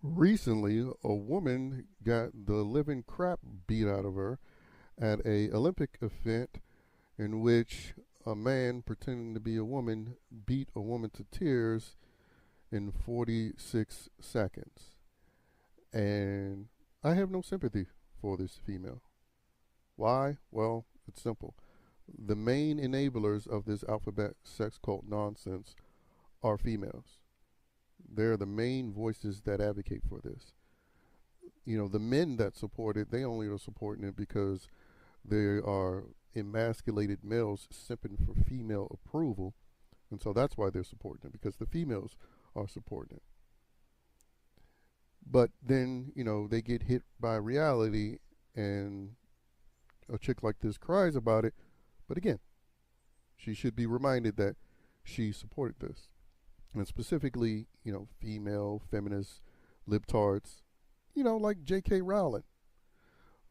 Recently, a woman got the living crap beat out of her at a Olympic event in which a man pretending to be a woman beat a woman to tears in 46 seconds. And I have no sympathy for this female. Why? Well, it's simple. The main enablers of this alphabet sex cult nonsense are females. They're the main voices that advocate for this. The men that support it, they only are supporting it because they are emasculated males simping for female approval. And so that's why they're supporting it, because the females are supporting it. But then, they get hit by reality, and a chick like this cries about it. But again, she should be reminded that she supported this. And specifically, female, feminist, libtards, like J.K. Rowling,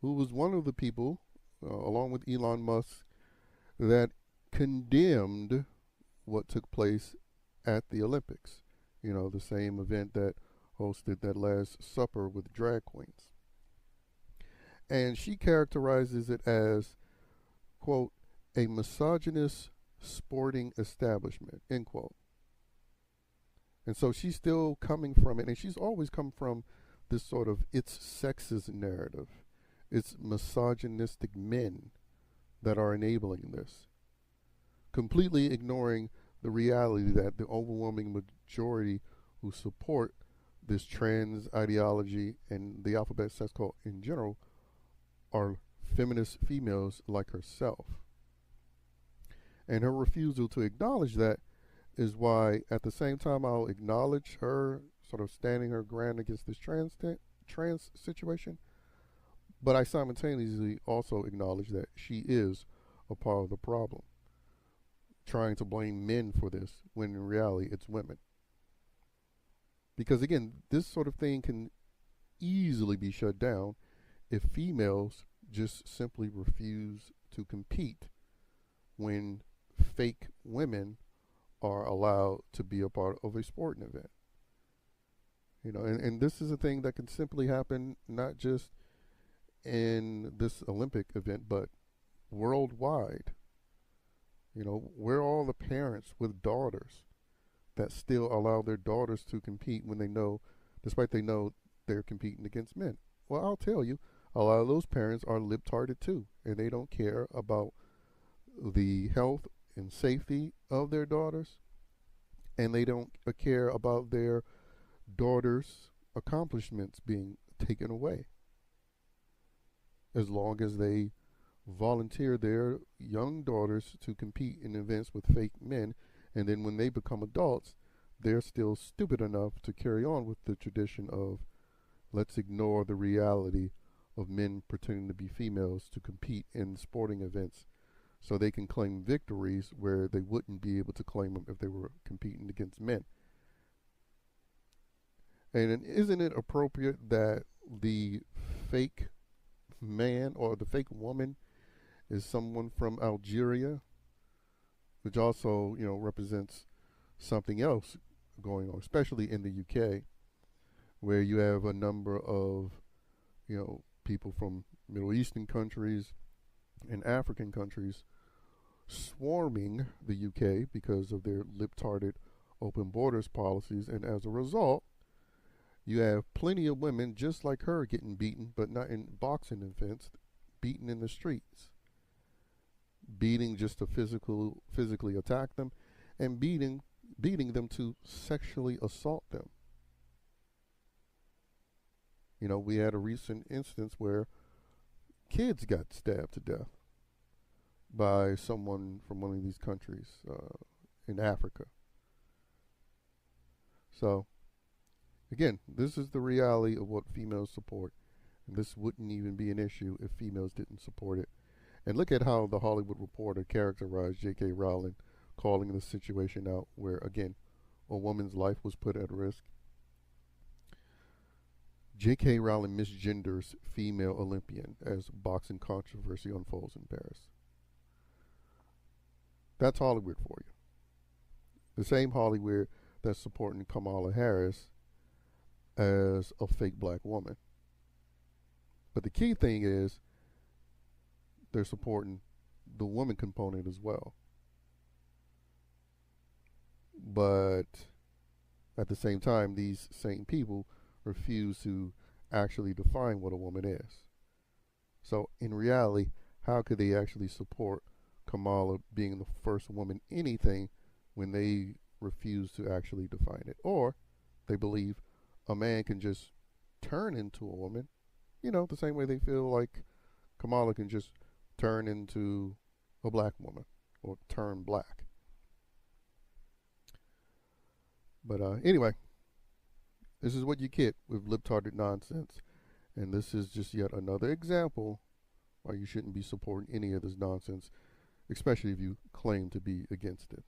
who was one of the people, along with Elon Musk, that condemned what took place at the Olympics. The same event that hosted that Last Supper with drag queens. And she characterizes it as, quote, a misogynist sporting establishment, end quote. And so she's still coming from it, and she's always come from this sort of it's sexist narrative. It's misogynistic men that are enabling this, completely ignoring the reality that the overwhelming majority who support this trans ideology and the alphabet sex cult in general are feminist females like herself. And her refusal to acknowledge that is why, at the same time, I'll acknowledge her sort of standing her ground against this trans situation, but I simultaneously also acknowledge that she is a part of the problem, trying to blame men for this when in reality it's women. Because again, this sort of thing can easily be shut down if females just simply refuse to compete when fake women are allowed to be a part of a sporting event. And this is a thing that can simply happen not just in this Olympic event, but worldwide. We're all the parents with daughters that still allow their daughters to compete when they know, despite they know they're competing against men. Well, I'll tell you, a lot of those parents are libtarded too, and they don't care about the health and safety of their daughters, and they don't care about their daughters' accomplishments being taken away. As long as they volunteer their young daughters to compete in events with fake men, and then when they become adults, they're still stupid enough to carry on with the tradition of let's ignore the reality of men pretending to be females to compete in sporting events so they can claim victories where they wouldn't be able to claim them if they were competing against men. And isn't it appropriate that the fake man or the fake woman is someone from Algeria, which also, represents something else going on, especially in the UK, where you have a number of, people from Middle Eastern countries and African countries swarming the UK because of their lip-tarded open borders policies, and as a result, you have plenty of women just like her getting beaten, but not in boxing events, beaten in the streets. Beating just to physically attack them, and beating them to sexually assault them. We had a recent instance where kids got stabbed to death by someone from one of these countries in Africa. So, again, this is the reality of what females support. And this wouldn't even be an issue if females didn't support it. And look at how the Hollywood Reporter characterized J.K. Rowling, calling the situation out where, again, a woman's life was put at risk. J.K. Rowling misgenders female Olympian as boxing controversy unfolds in Paris. That's Hollywood for you. The same Hollywood that's supporting Kamala Harris as a fake black woman. But the key thing is they're supporting the woman component as well. But at the same time, these same people refuse to actually define what a woman is. So in reality, how could they actually support Kamala being the first woman anything when they refuse to actually define it? Or they believe a man can just turn into a woman, the same way they feel like Kamala can just turn into a black woman or turn black. But anyway, this is what you get with libtarded nonsense. And this is just yet another example why you shouldn't be supporting any of this nonsense, especially if you claim to be against it.